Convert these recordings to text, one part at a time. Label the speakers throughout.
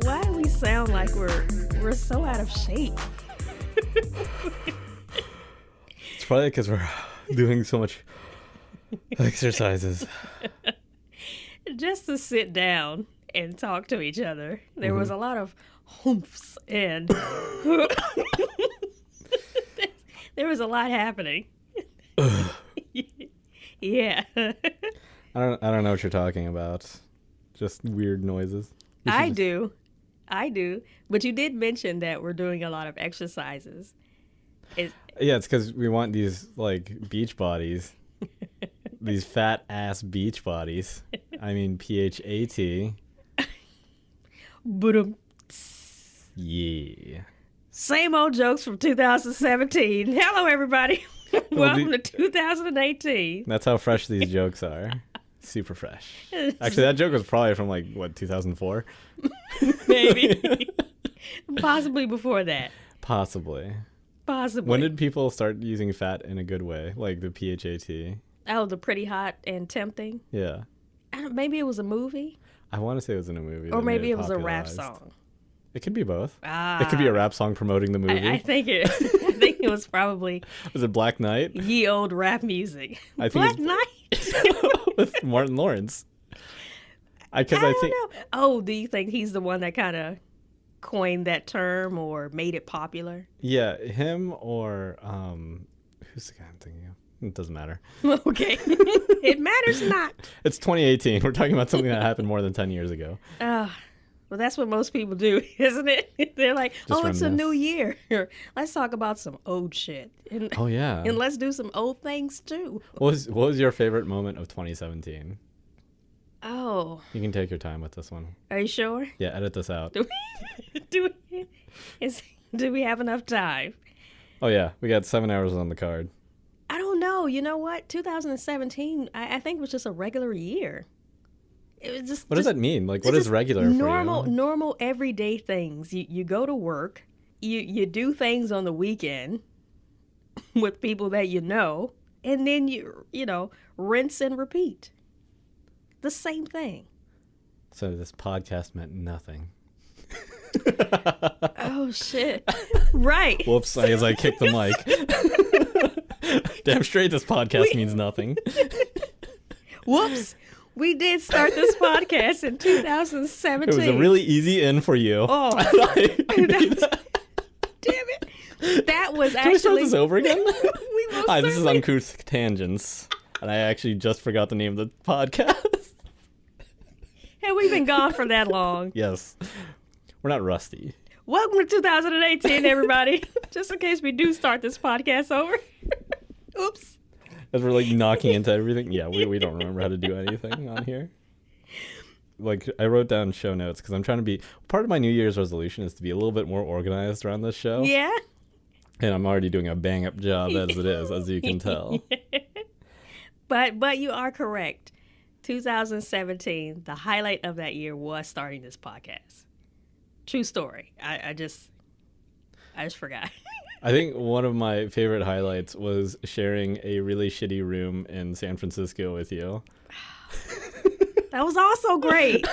Speaker 1: Why do we sound like we're so out of shape?
Speaker 2: It's probably because we're doing so much exercises.
Speaker 1: Just to sit down and talk to each other, there was a lot of humphs and there was a lot happening. Yeah.
Speaker 2: I don't know what you're talking about. Just weird noises.
Speaker 1: I do. But you did mention that we're doing a lot of exercises.
Speaker 2: Yeah, it's because we want these like beach bodies. These fat ass beach bodies. I mean, PHAT.
Speaker 1: But
Speaker 2: Yeah.
Speaker 1: same old jokes from 2017. Hello, everybody. Welcome to 2018.
Speaker 2: That's how fresh these jokes are. Super fresh. Actually, that joke was probably from like, what, 2004?
Speaker 1: Maybe. Possibly before that.
Speaker 2: Possibly. When did people start using fat in a good way? Like the PHAT?
Speaker 1: Oh, the pretty hot and tempting?
Speaker 2: Yeah.
Speaker 1: Maybe it was a movie?
Speaker 2: I want to say it was in a movie.
Speaker 1: Or maybe it was a rap
Speaker 2: popularized.
Speaker 1: song.
Speaker 2: It could be both. It could be a rap song promoting the movie.
Speaker 1: I think it was probably
Speaker 2: Was it Black Knight?
Speaker 1: ye old rap music.
Speaker 2: I think
Speaker 1: Black Knight?
Speaker 2: with Martin Lawrence.
Speaker 1: I don't know. Oh, do you think he's the one that kind of coined that term or made it popular?
Speaker 2: Yeah, him or who's the guy I'm thinking of? It doesn't matter.
Speaker 1: Okay. It matters not.
Speaker 2: It's 2018. We're talking about something that happened more than 10 years ago.
Speaker 1: Well, that's what most people do, isn't it? They're like,
Speaker 2: Just
Speaker 1: it's a
Speaker 2: reminisce.
Speaker 1: new year. Let's talk about some old shit. And,
Speaker 2: Oh yeah.
Speaker 1: and let's do some old things too.
Speaker 2: What was your favorite moment of 2017?
Speaker 1: Oh,
Speaker 2: You can take your time with this one.
Speaker 1: are you sure?
Speaker 2: Yeah, edit this out.
Speaker 1: Do we have enough time?
Speaker 2: Oh yeah, we got 7 hours on the card.
Speaker 1: I don't know. You know what? 2017, I think was just a regular year. It was just.
Speaker 2: What does that mean? Like, what
Speaker 1: just
Speaker 2: is regular
Speaker 1: normal,
Speaker 2: for you?
Speaker 1: normal everyday things. You go to work. You do things on the weekend with people that you know, and then you rinse and repeat. The same thing.
Speaker 2: So this podcast meant nothing.
Speaker 1: Oh shit! Right.
Speaker 2: Whoops! As I kicked the mic. Damn straight, this podcast means nothing.
Speaker 1: Whoops. We did start this podcast in 2017.
Speaker 2: It was a really easy in for you.
Speaker 1: Oh,
Speaker 2: Damn
Speaker 1: it! That was
Speaker 2: Can we start
Speaker 1: actually.
Speaker 2: this over again?
Speaker 1: We most
Speaker 2: Hi, this is
Speaker 1: certainly-
Speaker 2: Uncouth Tangents, and I actually just forgot the name of the podcast.
Speaker 1: Have we been gone for that long?
Speaker 2: Yes, we're not rusty.
Speaker 1: Welcome to 2018, everybody. Just in case we do start this podcast over. Oops.
Speaker 2: As we're like knocking into everything. Yeah, we don't remember how to do anything on here. Like, I wrote down show notes because I'm trying to be, part of my New Year's resolution is to be a little bit more organized around this show.
Speaker 1: Yeah.
Speaker 2: And I'm already doing a bang up job as it is, as you can tell.
Speaker 1: But you are correct. 2017, the highlight of that year was starting this podcast. True story. I just forgot.
Speaker 2: I think one of my favorite highlights was sharing a really shitty room in San Francisco with you.
Speaker 1: That was also great.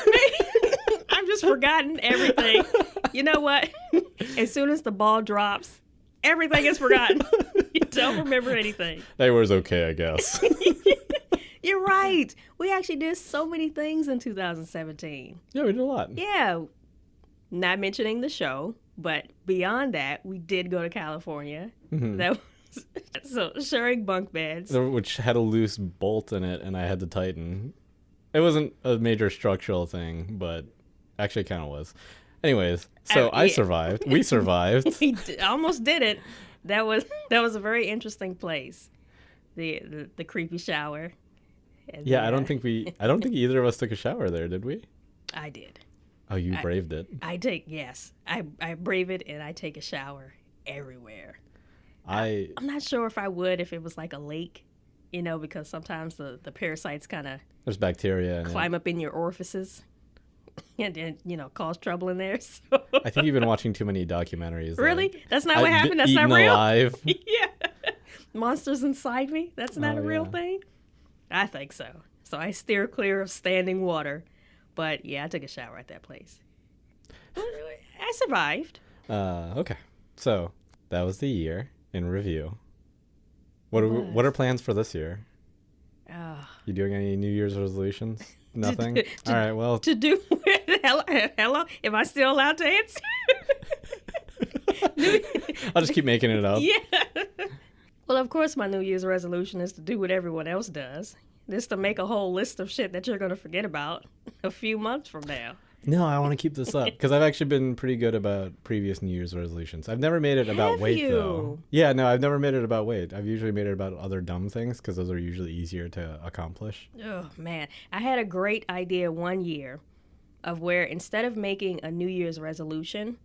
Speaker 1: I've just forgotten everything. You know what? As soon as the ball drops, everything is forgotten. You don't remember anything.
Speaker 2: That was okay, I guess.
Speaker 1: You're right. We actually did so many things in 2017.
Speaker 2: Yeah, we did a lot.
Speaker 1: Yeah. Not mentioning the show, but beyond that, we did go to California.
Speaker 2: Mm-hmm.
Speaker 1: That was so sharing bunk beds.
Speaker 2: Which had a loose bolt in it, and I had to tighten. It wasn't a major structural thing, but actually kind of was. Anyways, so I survived. We survived.
Speaker 1: We almost did it. That was a very interesting place. The creepy shower. And
Speaker 2: Yeah, I don't think either of us took a shower there, did we?
Speaker 1: I did.
Speaker 2: Oh, you braved it.
Speaker 1: Yes. I brave it and I take a shower everywhere.
Speaker 2: I'm
Speaker 1: not sure if I would if it was like a lake, because sometimes the parasites kind of
Speaker 2: there's bacteria in
Speaker 1: climb up in your orifices. and then, cause trouble in there. So.
Speaker 2: I think you've been watching too many documentaries.
Speaker 1: Really?
Speaker 2: Like,
Speaker 1: That's not what happened? That's not
Speaker 2: Eaten
Speaker 1: real?
Speaker 2: Alive.
Speaker 1: Yeah. Monsters inside me? That's not a real
Speaker 2: yeah.
Speaker 1: thing? I think so. So I steer clear of standing water. But yeah, I took a shower at that place. I survived.
Speaker 2: Okay. So that was the year in review. What are plans for this year? You doing any New Year's resolutions? Nothing? All right, well.
Speaker 1: To do hello? Am I still allowed to answer?
Speaker 2: I'll just keep making it up.
Speaker 1: Yeah. Well, of course, my New Year's resolution is to do what everyone else does. Just to make a whole list of shit that you're going to forget about a few months from now.
Speaker 2: No, I want to keep this up because I've actually been pretty good about previous New Year's resolutions. I've never made it about weight, though. Yeah, no, I've never made it about weight. I've usually made it about other dumb things because those are usually easier to accomplish.
Speaker 1: Oh, man. I had a great idea one year of where instead of making a New Year's resolution,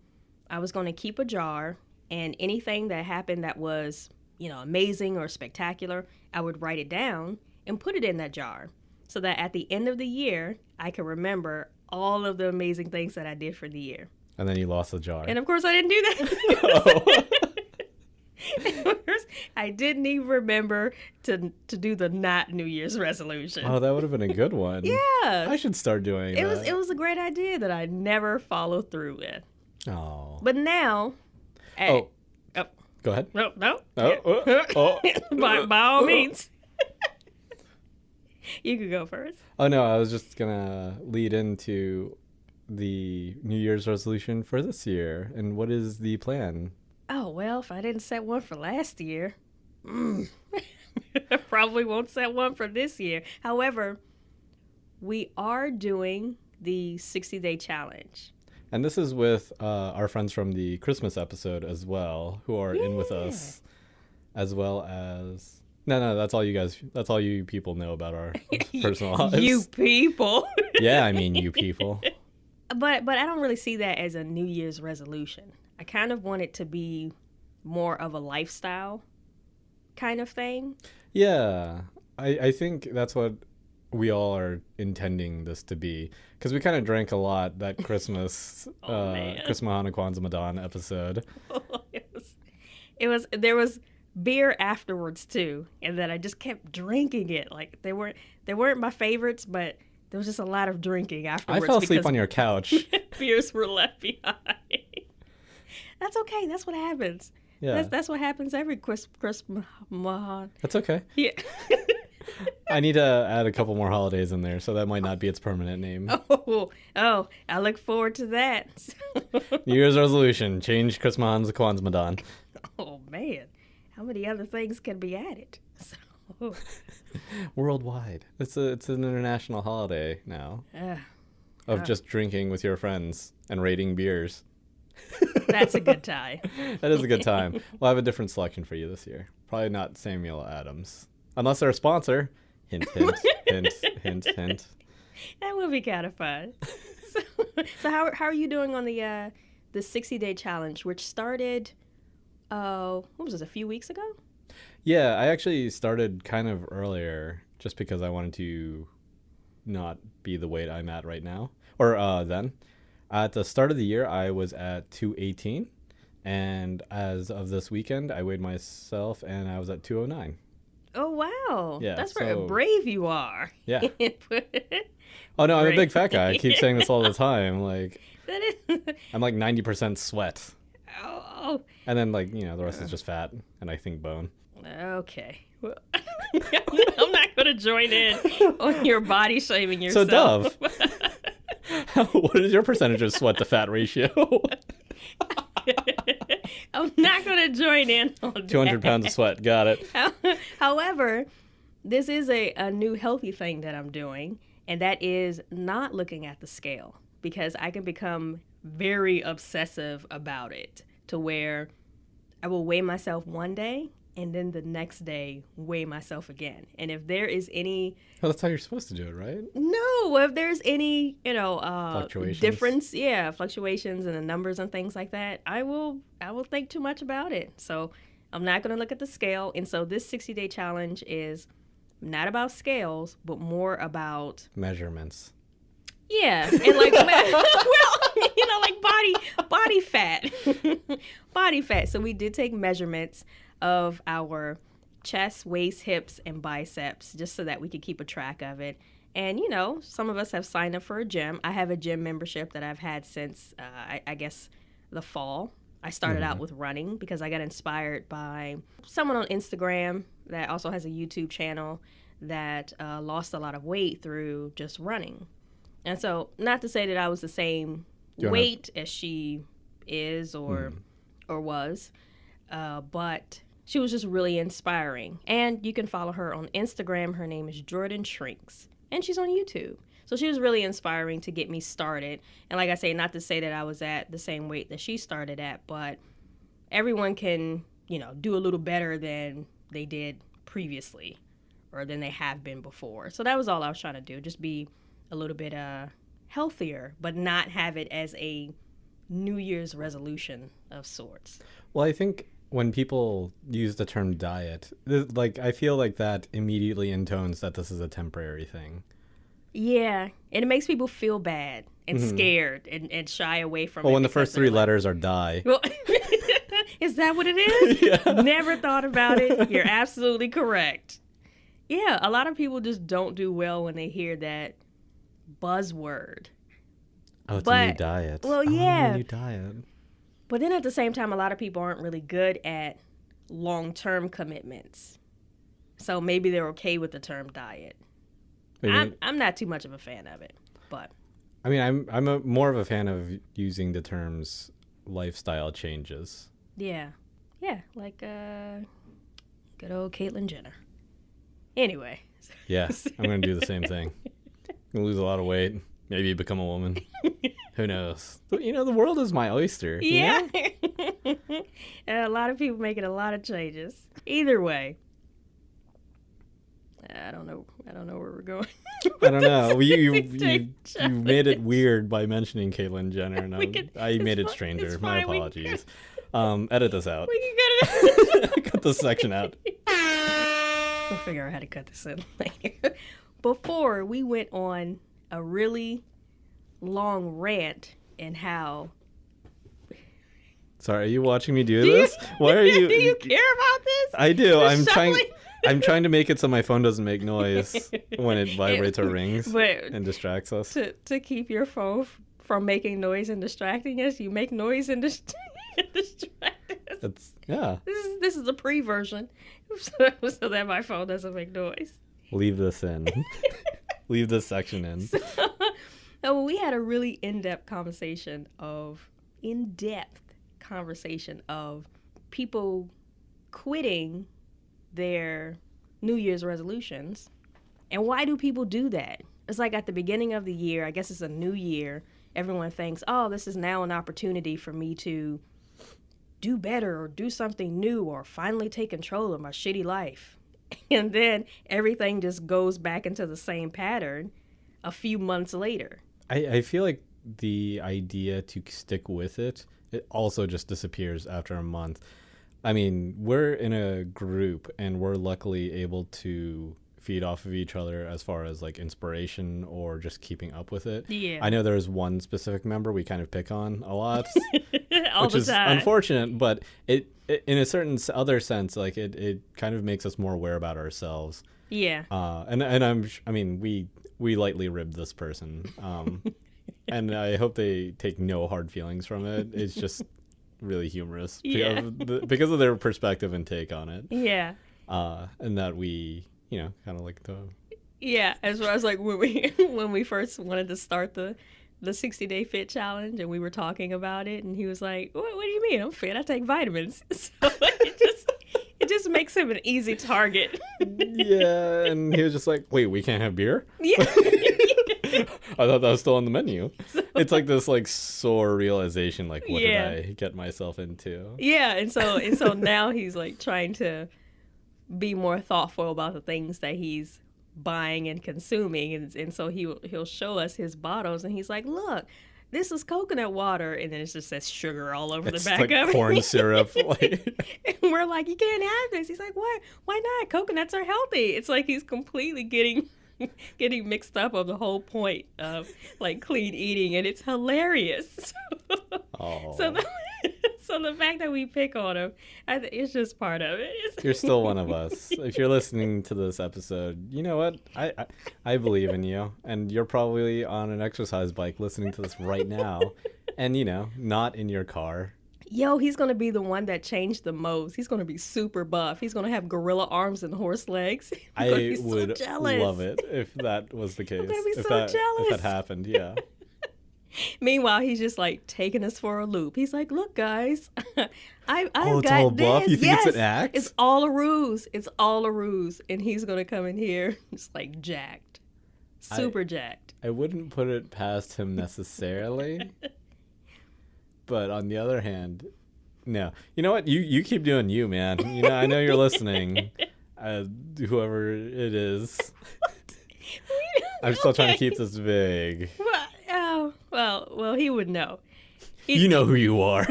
Speaker 1: I was going to keep a jar, and anything that happened that was, amazing or spectacular, I would write it down and put it in that jar so that at the end of the year, I could remember all of the amazing things that I did for the year.
Speaker 2: And then you lost the jar.
Speaker 1: And of course, I didn't do that. Of course, I didn't even remember to do the not New Year's resolution.
Speaker 2: Oh, that would have been a good one.
Speaker 1: Yeah.
Speaker 2: I should start doing that.
Speaker 1: It was a great idea that I never followed through with.
Speaker 2: Oh.
Speaker 1: But now...
Speaker 2: Go ahead.
Speaker 1: No.
Speaker 2: Oh.
Speaker 1: By all means. You could go first.
Speaker 2: Oh, no, I was just going to lead into the New Year's resolution for this year. And what is the plan?
Speaker 1: Oh, well, if I didn't set one for last year, I probably won't set one for this year. However, we are doing the 60-day challenge.
Speaker 2: And this is with our friends from the Christmas episode as well, who are in with us, as well as... No, that's all you people know about our personal lives.
Speaker 1: You people.
Speaker 2: Yeah, I mean you people.
Speaker 1: But I don't really see that as a New Year's resolution. I kind of want it to be more of a lifestyle kind of thing.
Speaker 2: Yeah, I think that's what we all are intending this to be. Because we kind of drank a lot that Christmas, Christmas, Hanukkah, Kwanzaa, Madan episode.
Speaker 1: There was beer afterwards too, and then I just kept drinking it. Like they weren't my favorites, but there was just a lot of drinking afterwards.
Speaker 2: I fell asleep on your couch.
Speaker 1: Beers were left behind. That's okay. That's what happens.
Speaker 2: Yeah,
Speaker 1: that's what happens every Christmas.
Speaker 2: That's okay.
Speaker 1: Yeah.
Speaker 2: I need to add a couple more holidays in there, so that might not be its permanent name.
Speaker 1: Oh, I look forward to that.
Speaker 2: New Year's resolution: change Christmas, Kwanzaa, Madan.
Speaker 1: Oh man. How many other things can be added? So.
Speaker 2: Worldwide. It's an international holiday now of just drinking with your friends and rating beers.
Speaker 1: That's a good time.
Speaker 2: That is a good time. We'll have a different selection for you this year. Probably not Samuel Adams. Unless they're a sponsor. Hint, hint, hint, hint, hint.
Speaker 1: That would be kind of fun. So how are you doing on the 60-day challenge, which started... what was this, a few weeks ago?
Speaker 2: Yeah, I actually started kind of earlier just because I wanted to not be the weight I'm at right now. Or then. At the start of the year, I was at 218. And as of this weekend, I weighed myself and I was at 209.
Speaker 1: Oh, wow.
Speaker 2: Yeah,
Speaker 1: that's very brave you are.
Speaker 2: Yeah. Oh, no, I'm a big fat guy. I keep saying this all the time. Like, I'm like 90% sweat.
Speaker 1: Oh.
Speaker 2: And then, like, the rest is just fat and I think bone.
Speaker 1: Okay. Well, I'm not going to join in on your body shaming yourself.
Speaker 2: So, Dove, what is your percentage of sweat to fat ratio?
Speaker 1: I'm not going to join in on
Speaker 2: 200 pounds of sweat. Got it.
Speaker 1: However, this is a new healthy thing that I'm doing, and that is not looking at the scale, because I can become very obsessive about it to where I will weigh myself one day and then the next day weigh myself again. And if there is any...
Speaker 2: Well, that's how you're supposed to do it, right?
Speaker 1: No, if there's any,
Speaker 2: fluctuations.
Speaker 1: Difference, fluctuations in the numbers and things like that, I will think too much about it. So I'm not going to look at the scale. And so this 60-day challenge is not about scales, but more about...
Speaker 2: measurements.
Speaker 1: Yeah, and like, well, like body fat, body fat. So we did take measurements of our chest, waist, hips, and biceps, just so that we could keep a track of it. And some of us have signed up for a gym. I have a gym membership that I've had since I guess the fall. I started out with running because I got inspired by someone on Instagram that also has a YouTube channel that lost a lot of weight through just running. And so, not to say that I was the same weight as she is or was, but she was just really inspiring. And you can follow her on Instagram. Her name is Jordan Shrinks, and she's on YouTube. So she was really inspiring to get me started. And like I say, not to say that I was at the same weight that she started at, but everyone can, do a little better than they did previously or than they have been before. So that was all I was trying to do, just be a little bit healthier, but not have it as a New Year's resolution of sorts.
Speaker 2: Well, I think when people use the term diet, like I feel like that immediately intones that this is a temporary thing.
Speaker 1: Yeah, and it makes people feel bad and scared and shy away from it.
Speaker 2: Well, when the first three letters are die.
Speaker 1: Well, is that what it is?
Speaker 2: Yeah.
Speaker 1: Never thought about it. You're absolutely correct. Yeah, a lot of people just don't do well when they hear that buzzword.
Speaker 2: Oh, it's a new diet.
Speaker 1: Well, yeah.
Speaker 2: A new diet.
Speaker 1: But then at the same time, a lot of people aren't really good at long-term commitments. So maybe they're okay with the term diet. I'm not too much of a fan of it, but
Speaker 2: I mean, I'm more of a fan of using the terms lifestyle changes.
Speaker 1: Yeah, like good old Caitlyn Jenner. Anyway.
Speaker 2: Yeah, I'm gonna do the same thing. I'm gonna lose a lot of weight, maybe become a woman. Who knows? The world is my oyster.
Speaker 1: Yeah. A lot of people making a lot of changes. Either way. I don't know where we're going.
Speaker 2: I don't know. You made it weird by mentioning Caitlyn Jenner, and I made it stranger. My apologies. Edit this out.
Speaker 1: We can cut it.
Speaker 2: Cut this section out.
Speaker 1: We'll figure out how to cut this in later. Before we went on a really long rant and how.
Speaker 2: Sorry, are you watching me do this? Why are you?
Speaker 1: Do you care about this?
Speaker 2: I do. I'm trying to make it so my phone doesn't make noise when it vibrates or rings and distracts us.
Speaker 1: To keep your phone from making noise and distracting us, you make noise and distract us.
Speaker 2: Yeah.
Speaker 1: This is the pre-version, so that my phone doesn't make noise.
Speaker 2: Leave this in. Leave this section in.
Speaker 1: So we had a really in-depth conversation of people quitting their New Year's resolutions. And why do people do that? It's like at the beginning of the year, I guess it's a new year, everyone thinks, oh, this is now an opportunity for me to do better or do something new or finally take control of my shitty life. And then everything just goes back into the same pattern a few months later.
Speaker 2: I feel like the idea to stick with it also just disappears after a month. I mean, we're in a group and we're luckily able to feed off of each other as far as like inspiration or just keeping up with it.
Speaker 1: Yeah.
Speaker 2: I know there's one specific member we kind of pick on a lot,
Speaker 1: which is
Speaker 2: unfortunate, but it in a certain other sense, like it kind of makes us more aware about ourselves.
Speaker 1: Yeah.
Speaker 2: I mean, we lightly ribbed this person, and I hope they take no hard feelings from it. It's just really humorous because of their perspective and take on it.
Speaker 1: Yeah.
Speaker 2: And that we, kind of like the.
Speaker 1: Yeah, as I was like when we first wanted to start the 60-day fit challenge, and we were talking about it, and he was like, "What do you mean? I'm fit. I take vitamins." So it just makes him an easy target.
Speaker 2: Yeah, and he was just like, "Wait, we can't have beer?"
Speaker 1: Yeah.
Speaker 2: I thought that was still on the menu. It's like this like sore realization, like what did I get myself into?
Speaker 1: Yeah, and so now he's like trying to be more thoughtful about the things that he's buying and consuming, and so he'll show us his bottles, and he's like, "Look, this is coconut water," and then it just says sugar all over the back
Speaker 2: like
Speaker 1: of it.
Speaker 2: Corn syrup.
Speaker 1: And we're like, "You can't have this." He's like, "What? Why not? Coconuts are healthy." It's like he's completely getting getting mixed up on the whole point of like clean eating, and it's hilarious.
Speaker 2: Oh,
Speaker 1: So the, so the fact that we pick on him, it's just part of it.
Speaker 2: you're still one of us. If you're listening to this episode, you know what? I believe in you, and you're probably on an exercise bike listening to this right now, and not in your car.
Speaker 1: Yo, he's gonna be the one that changed the most. He's gonna be super buff. He's gonna have gorilla arms and horse legs. I'm gonna be
Speaker 2: I
Speaker 1: so
Speaker 2: would
Speaker 1: jealous.
Speaker 2: love it if that was the case.
Speaker 1: gonna be
Speaker 2: if
Speaker 1: so
Speaker 2: that,
Speaker 1: jealous.
Speaker 2: If that happened, yeah.
Speaker 1: Meanwhile, he's just like taking us for a loop. He's like, "Look, guys, I've
Speaker 2: Oh, it's
Speaker 1: got
Speaker 2: all
Speaker 1: this.
Speaker 2: bluff? You think
Speaker 1: Yes,
Speaker 2: it's an act?
Speaker 1: It's all a ruse. It's all a ruse." And he's gonna come in here just like jacked, super jacked.
Speaker 2: I wouldn't put it past him necessarily. But on the other hand, no. You know what? You keep doing you, man. I know you're listening. Whoever it is. I'm still trying to keep this vague.
Speaker 1: Well, he would know.
Speaker 2: You know who you are.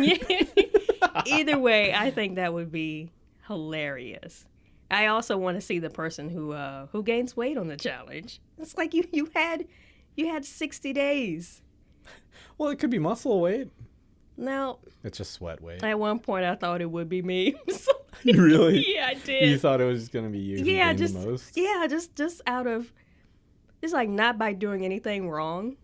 Speaker 1: Either way, I think that would be hilarious. I also want to see the person who gains weight on the challenge. It's like you had 60 days.
Speaker 2: Well, it could be muscle weight.
Speaker 1: Now,
Speaker 2: It's just sweat weight.
Speaker 1: at one point I thought it would be me. So,
Speaker 2: Really?
Speaker 1: yeah, I did.
Speaker 2: You thought it was going to be you who gained the most?
Speaker 1: Just out of, just like not by doing anything wrong,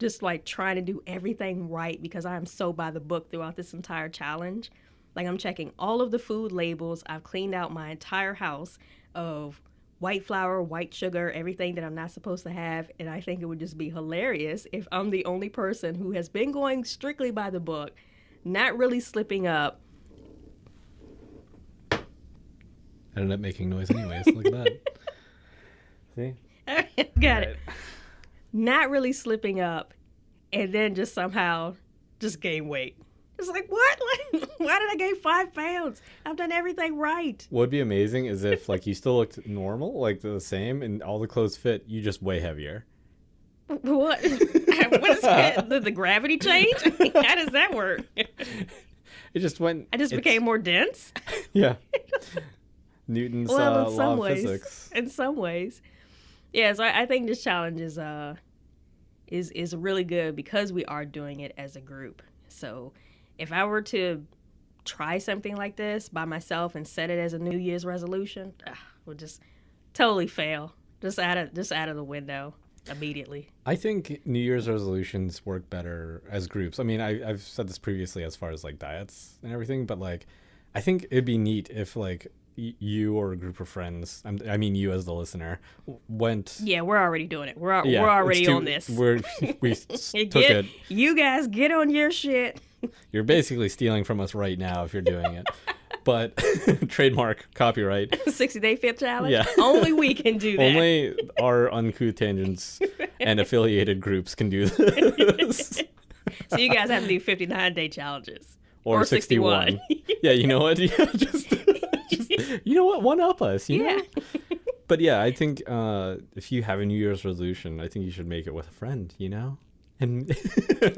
Speaker 1: just like trying to do everything right because I am so by the book throughout this entire challenge. Like I'm checking all of the food labels. I've cleaned out my entire house of white flour, white sugar, everything that I'm not supposed to have. And I think it would just be hilarious if I'm the only person who has been going strictly by the book, not really slipping up.
Speaker 2: I ended up making noise anyways. Look at that. See?
Speaker 1: Got it. Not really slipping up, and then just somehow just gain weight. It's like, what? Like, why did I gain 5 pounds? I've done everything right.
Speaker 2: What would be amazing is if like you still looked normal, like the same, and all the clothes fit, you just way heavier.
Speaker 1: What? What is that? The gravity change? How does that work?
Speaker 2: It just went.
Speaker 1: I just became more dense?
Speaker 2: Yeah. Newton's
Speaker 1: In
Speaker 2: law
Speaker 1: some
Speaker 2: of
Speaker 1: ways.
Speaker 2: physics.
Speaker 1: In some ways. Yeah, so I think this challenge is really good because we are doing it as a group. So if I were to try something like this by myself and set it as a New Year's resolution, would just totally fail. Just out of the window immediately.
Speaker 2: I think New Year's resolutions work better as groups. I mean, I've said this previously as far as like diets and everything, but like I think it'd be neat if like you or a group of friends, I mean you as the listener, went.
Speaker 1: Yeah, we're already doing it. We're already on this.
Speaker 2: We took it.
Speaker 1: You guys get on your shit.
Speaker 2: You're basically stealing from us right now if you're doing it. But trademark, copyright.
Speaker 1: 60-day fit challenge?
Speaker 2: Yeah.
Speaker 1: Only we can do that.
Speaker 2: Only our Uncouth Tangents and affiliated groups can do this.
Speaker 1: So you guys have to do 59-day challenges.
Speaker 2: Or 61. Yeah, you know what? Yeah, just you know what? One up us, you know? But yeah, I think if you have a New Year's resolution, I think you should make it with a friend, you know? And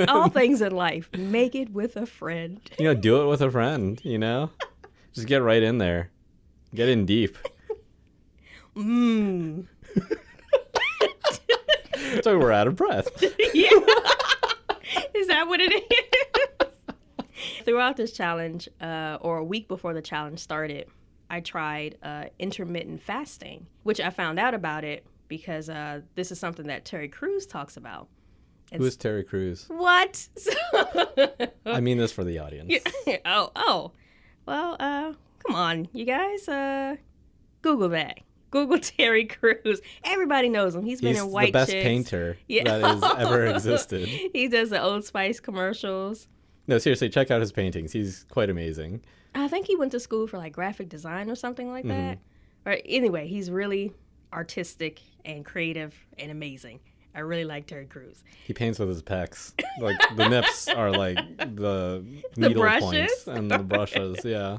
Speaker 1: all things in life, make it with a friend.
Speaker 2: Do it with a friend, you know? Just get right in there. Get in deep.
Speaker 1: Mmm.
Speaker 2: So we're out of breath.
Speaker 1: Yeah. Is that what it is? Throughout this challenge, or a week before the challenge started, I tried intermittent fasting, which I found out about it because this is something that Terry Crews talks about.
Speaker 2: Who is Terry Crews?
Speaker 1: What?
Speaker 2: I mean this for the audience.
Speaker 1: Oh. Well, come on, you guys. Google that. Google Terry Crews. Everybody knows him. He's been in White
Speaker 2: Chicks. He's the best
Speaker 1: Chicks.
Speaker 2: painter that has ever existed.
Speaker 1: He does the Old Spice commercials.
Speaker 2: No, seriously, check out his paintings. He's quite amazing.
Speaker 1: I think he went to school for like graphic design or something like that. Or anyway, he's really artistic and creative and amazing. I really like Terry Crews.
Speaker 2: He paints with his pecs. Like the nips are like the needle points and the brushes. Yeah.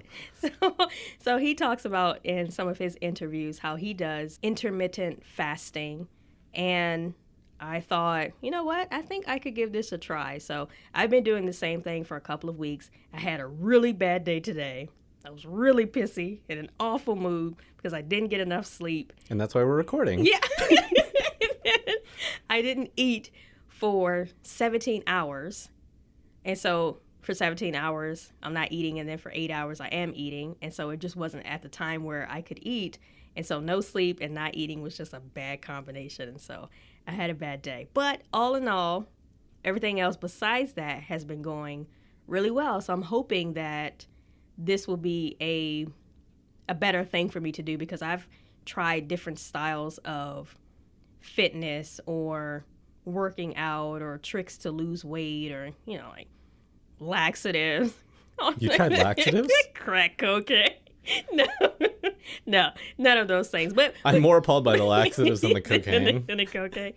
Speaker 1: So he talks about in some of his interviews how he does intermittent fasting, and I thought, you know what? I think I could give this a try. So I've been doing the same thing for a couple of weeks. I had a really bad day today. I was really pissy, in an awful mood because I didn't get enough sleep.
Speaker 2: And that's why we're recording.
Speaker 1: Yeah. I didn't eat for 17 hours. And so for 17 hours, I'm not eating. And then for 8 hours, I am eating. And so it just wasn't at the time where I could eat. And so no sleep and not eating was just a bad combination. And so I had a bad day. But all in all, everything else besides that has been going really well. So I'm hoping that this will be a better thing for me to do, because I've tried different styles of fitness or working out or tricks to lose weight or, like laxatives.
Speaker 2: You tried laxatives?
Speaker 1: Crack cocaine. No, no, none of those things. But
Speaker 2: I'm more appalled by the laxatives than the cocaine.
Speaker 1: than the cocaine.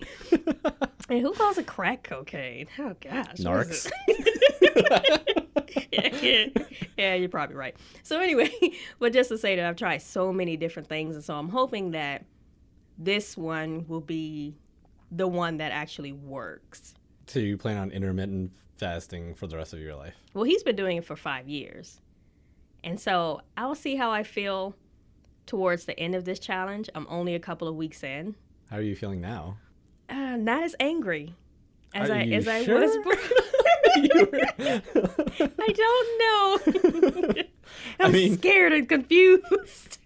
Speaker 1: And who calls it crack cocaine? Oh gosh,
Speaker 2: Narcs.
Speaker 1: Yeah, you're probably right. So anyway, but just to say that I've tried so many different things, and so I'm hoping that this one will be the one that actually works.
Speaker 2: So you plan on intermittent fasting for the rest of your life?
Speaker 1: Well, he's been doing it for 5 years. And so I'll see how I feel towards the end of this challenge. I'm only a couple of weeks in.
Speaker 2: How are you feeling now?
Speaker 1: Not as angry as
Speaker 2: Are
Speaker 1: I
Speaker 2: you
Speaker 1: as I
Speaker 2: sure?
Speaker 1: was before. I don't know. I'm scared and confused.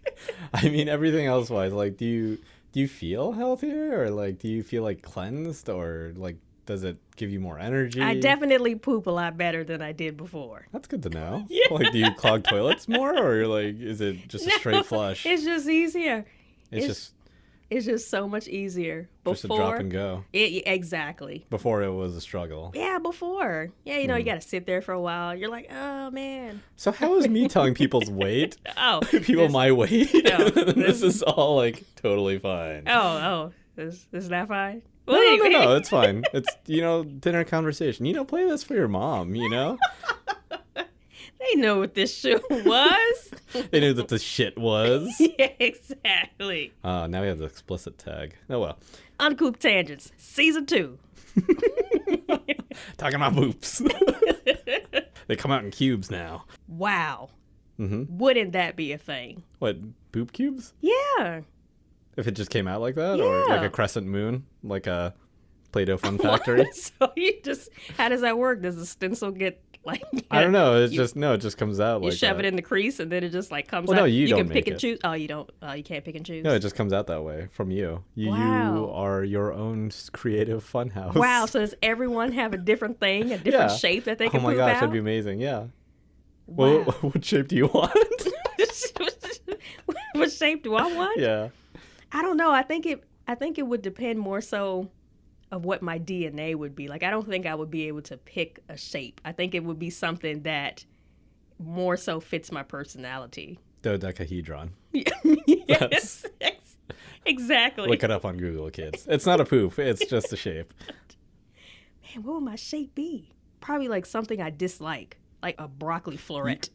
Speaker 2: I mean, everything else wise, like, do you feel healthier, or like, do you feel like cleansed, or like, does it give you more energy?
Speaker 1: I definitely poop a lot better than I did before.
Speaker 2: That's good to know.
Speaker 1: Yeah.
Speaker 2: Like, do you clog toilets more, or like, is it just a straight flush?
Speaker 1: It's just easier.
Speaker 2: It's
Speaker 1: just so much easier. Before,
Speaker 2: just a drop and go.
Speaker 1: Exactly.
Speaker 2: Before it was a struggle.
Speaker 1: Yeah, before. Yeah, you got to sit there for a while. You're like, oh, man.
Speaker 2: So how is me telling people's weight?
Speaker 1: Oh.
Speaker 2: People my weight?
Speaker 1: No,
Speaker 2: this is all like totally fine.
Speaker 1: Oh. Is that fine?
Speaker 2: No, no, it's fine. It's, dinner conversation. Play this for your mom,
Speaker 1: They know what this show was.
Speaker 2: They knew that the shit was.
Speaker 1: Yeah, exactly.
Speaker 2: Now we have the explicit tag. Oh, well.
Speaker 1: Uncouth Tangents, Season 2.
Speaker 2: Talking about boops. They come out in cubes now.
Speaker 1: Wow.
Speaker 2: Mm-hmm.
Speaker 1: Wouldn't that be a thing?
Speaker 2: What, boop cubes?
Speaker 1: Yeah.
Speaker 2: If it just came out like that?
Speaker 1: Yeah.
Speaker 2: Or like a crescent moon? Like a Play-Doh Fun Factory?
Speaker 1: So how does that work? Does the stencil get like...
Speaker 2: I don't know. It just comes out like
Speaker 1: you shove
Speaker 2: that.
Speaker 1: it in the crease and then it just like comes
Speaker 2: Well,
Speaker 1: out.
Speaker 2: no, you don't
Speaker 1: can
Speaker 2: make
Speaker 1: pick and
Speaker 2: it.
Speaker 1: choose. Oh, you don't. You can't pick and choose.
Speaker 2: No, it just comes out that way from you. You
Speaker 1: Wow.
Speaker 2: are your own creative fun house.
Speaker 1: Wow. So does everyone have a different thing, a different
Speaker 2: Yeah.
Speaker 1: shape that they can
Speaker 2: Oh my
Speaker 1: poop
Speaker 2: gosh,
Speaker 1: out?
Speaker 2: that'd be amazing. Yeah.
Speaker 1: Wow.
Speaker 2: Well, what shape do you want?
Speaker 1: What shape do I want?
Speaker 2: Yeah.
Speaker 1: I don't know. I think it would depend more so of what my DNA would be. Like, I don't think I would be able to pick a shape. I think it would be something that more so fits my personality.
Speaker 2: Dodecahedron.
Speaker 1: Yes. Exactly.
Speaker 2: Look it up on Google, kids. It's not a poop. It's just a shape.
Speaker 1: Man, what would my shape be? Probably like something I dislike, like a broccoli floret.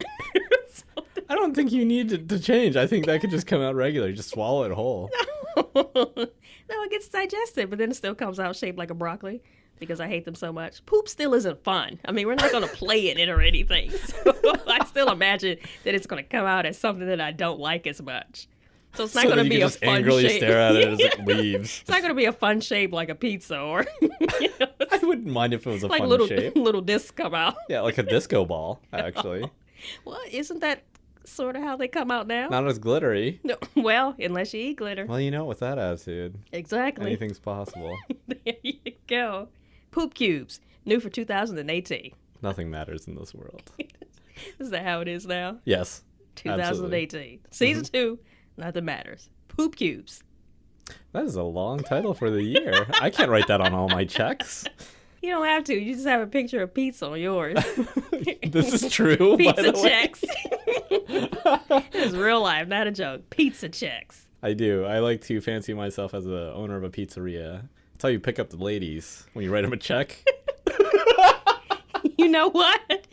Speaker 2: I don't think you need to change. I think that could just come out regular. You just swallow it whole.
Speaker 1: No, it gets digested, but then it still comes out shaped like a broccoli because I hate them so much. Poop still isn't fun. I mean, we're not going to play in it or anything. So I still imagine that it's going to come out as something that I don't like as much. So it's not going to be a
Speaker 2: just
Speaker 1: fun
Speaker 2: angrily
Speaker 1: shape.
Speaker 2: stare at it as it leaves.
Speaker 1: It's not going to be a fun shape like a pizza or
Speaker 2: I wouldn't mind if it was a
Speaker 1: like
Speaker 2: fun
Speaker 1: little
Speaker 2: shape.
Speaker 1: little discs come out.
Speaker 2: Yeah, like a disco ball, actually.
Speaker 1: Well, isn't that sort of how they come out now?
Speaker 2: Not as glittery.
Speaker 1: No, well, unless you eat glitter.
Speaker 2: Well, with that attitude,
Speaker 1: Exactly.
Speaker 2: anything's possible.
Speaker 1: There you go. Poop cubes, new for 2018.
Speaker 2: Nothing matters in this world.
Speaker 1: Is that how it is now?
Speaker 2: Yes.
Speaker 1: 2018. Season 2, nothing matters. Poop cubes.
Speaker 2: That is a long title for the year. I can't write that on all my checks.
Speaker 1: You don't have to. You just have a picture of pizza on yours.
Speaker 2: This is true, by
Speaker 1: Pizza
Speaker 2: the way.
Speaker 1: checks. This is real life, not a joke. Pizza checks.
Speaker 2: I do. I like to fancy myself as the owner of a pizzeria. That's how you pick up the ladies, when you write them a check.
Speaker 1: You know what?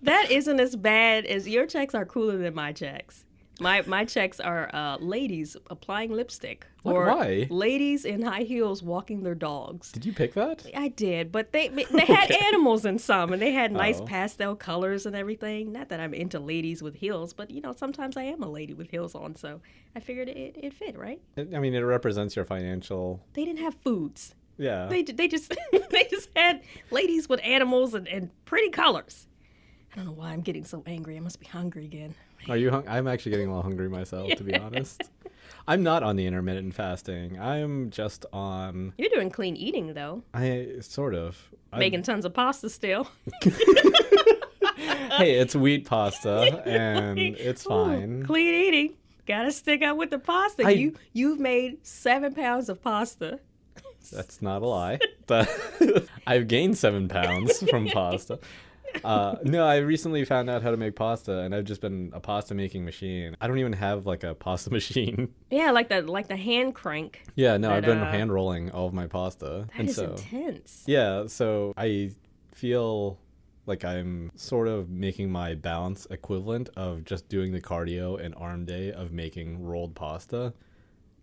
Speaker 1: That isn't as bad as your checks are cooler than my checks. My checks are ladies applying lipstick
Speaker 2: What?
Speaker 1: or
Speaker 2: Why?
Speaker 1: ladies in high heels walking their dogs.
Speaker 2: Did you pick that?
Speaker 1: I did, but they had
Speaker 2: Okay.
Speaker 1: animals in some, and they had nice
Speaker 2: Oh.
Speaker 1: pastel colors and everything. Not that I'm into ladies with heels, but sometimes I am a lady with heels on, so I figured it fit, right?
Speaker 2: I mean, it represents your financial.
Speaker 1: They didn't have foods.
Speaker 2: Yeah.
Speaker 1: They just they just had ladies with animals and pretty colors. I don't know why I'm getting so angry. I must be hungry again.
Speaker 2: Are you I'm actually getting a little hungry myself, to be honest. I'm not on the intermittent fasting. I'm just on.
Speaker 1: You're doing clean eating though.
Speaker 2: I sort of.
Speaker 1: Making tons of pasta still.
Speaker 2: Hey, it's wheat pasta, and it's fine.
Speaker 1: Ooh, clean eating. Gotta stick out with the pasta. You've made 7 pounds of pasta.
Speaker 2: That's not a lie. But I've gained 7 pounds from pasta. No, I recently found out how to make pasta, and I've just been a pasta making machine. I don't even have like a pasta machine.
Speaker 1: Yeah, like the hand crank.
Speaker 2: Yeah, no, I've been
Speaker 1: But,
Speaker 2: hand rolling all of my pasta.
Speaker 1: That is intense.
Speaker 2: Yeah, so I feel like I'm sort of making my balance equivalent of just doing the cardio and arm day of making rolled pasta.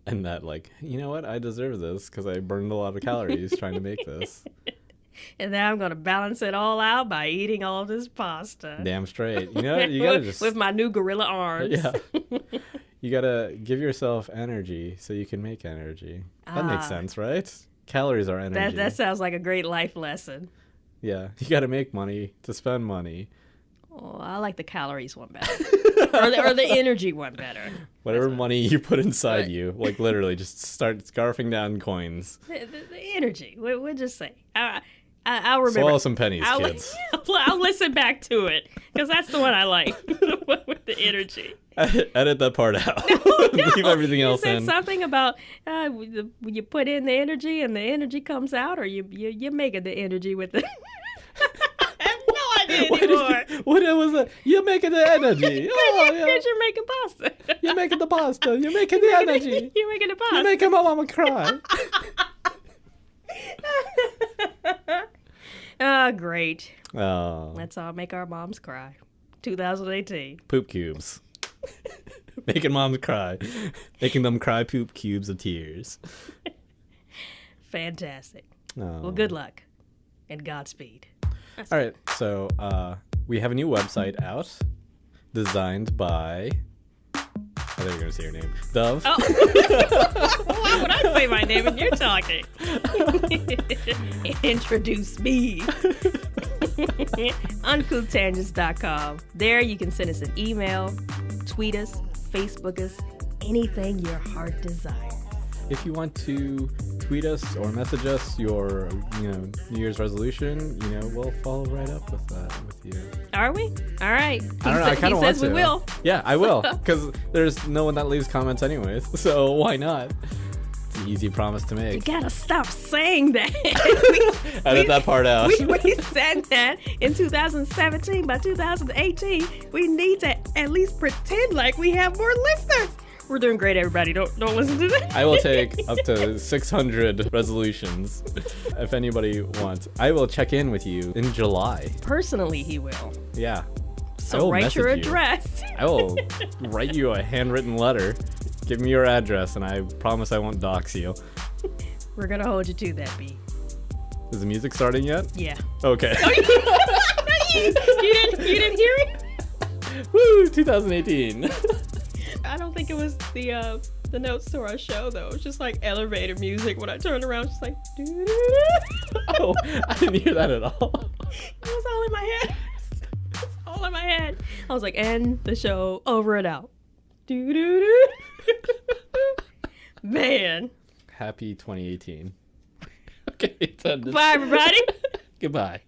Speaker 2: And that, like, you know what? I deserve this because I burned a lot of calories trying to make this.
Speaker 1: And now I'm gonna balance it all out by eating all this pasta.
Speaker 2: Damn straight. You know what? You gotta just.
Speaker 1: with my new gorilla arms.
Speaker 2: Yeah. You gotta give yourself energy so you can make energy. That makes sense, right? Calories are energy.
Speaker 1: That sounds like a great life lesson.
Speaker 2: Yeah. You gotta make money to spend money.
Speaker 1: Oh, I like the calories one better. or the energy one better.
Speaker 2: Whatever money you put inside
Speaker 1: Right.
Speaker 2: you, like literally, just start scarfing down coins.
Speaker 1: The energy. We'll just say. I'll remember.
Speaker 2: Swallow some pennies, kids.
Speaker 1: I'll listen back to it because that's the one I like with the energy.
Speaker 2: Edit that part out. Leave everything else
Speaker 1: You said
Speaker 2: in.
Speaker 1: something about when you put in the energy and the energy comes out, or you're making the energy with it. I have no idea anymore.
Speaker 2: What was it? You're making the energy. Oh, yeah.
Speaker 1: Because you're making pasta.
Speaker 2: You're making the pasta. You're making the energy.
Speaker 1: You're making the pasta.
Speaker 2: You're making my mama cry.
Speaker 1: Oh, great.
Speaker 2: Oh,
Speaker 1: Let's all make our moms cry. 2018.
Speaker 2: poop cubes. Making moms cry. Making them cry poop cubes of tears.
Speaker 1: Fantastic.
Speaker 2: Oh.
Speaker 1: Well, good luck and Godspeed.
Speaker 2: All right, so we have a new website out, designed by. I thought you were gonna say your name, Dove.
Speaker 1: Oh. Why would I say my name and you're talking? Introduce me. UncouthTangents.com. There you can send us an email, tweet us, Facebook us, anything your heart desires.
Speaker 2: If you want to tweet us or message us your, New Year's resolution, we'll follow right up with that with you.
Speaker 1: Are we? All right.
Speaker 2: I don't know. I kind of
Speaker 1: He
Speaker 2: want
Speaker 1: says
Speaker 2: to.
Speaker 1: we will.
Speaker 2: Yeah, I will, because there's no one that leaves comments anyways. So why not? It's an easy promise to
Speaker 1: You
Speaker 2: make.
Speaker 1: gotta stop saying that.
Speaker 2: Edit that part out.
Speaker 1: We said that in 2017. By 2018, we need to at least pretend like we have more listeners. We're doing great, everybody. Don't listen to that.
Speaker 2: I will take up to 600 resolutions if anybody wants. I will check in with you in July.
Speaker 1: Personally, he will.
Speaker 2: Yeah. I
Speaker 1: So
Speaker 2: will
Speaker 1: write your
Speaker 2: message you.
Speaker 1: address.
Speaker 2: I will write you a handwritten letter. Give me your address, and I promise I won't dox you.
Speaker 1: We're gonna hold you to that, B.
Speaker 2: Is the music starting yet?
Speaker 1: Yeah.
Speaker 2: Okay.
Speaker 1: you didn't hear it?
Speaker 2: Woo! 2018.
Speaker 1: I don't think it was the notes to our show though. It was just like elevator music. When I turned around, it's just like doo-doo-doo.
Speaker 2: Oh, I didn't hear that at all.
Speaker 1: It was all in my head. It's all in my head. I was like, end the show, over and out. Doo-doo-doo. Man.
Speaker 2: Happy 2018. Okay, it's ended.
Speaker 1: Bye, everybody.
Speaker 2: Goodbye.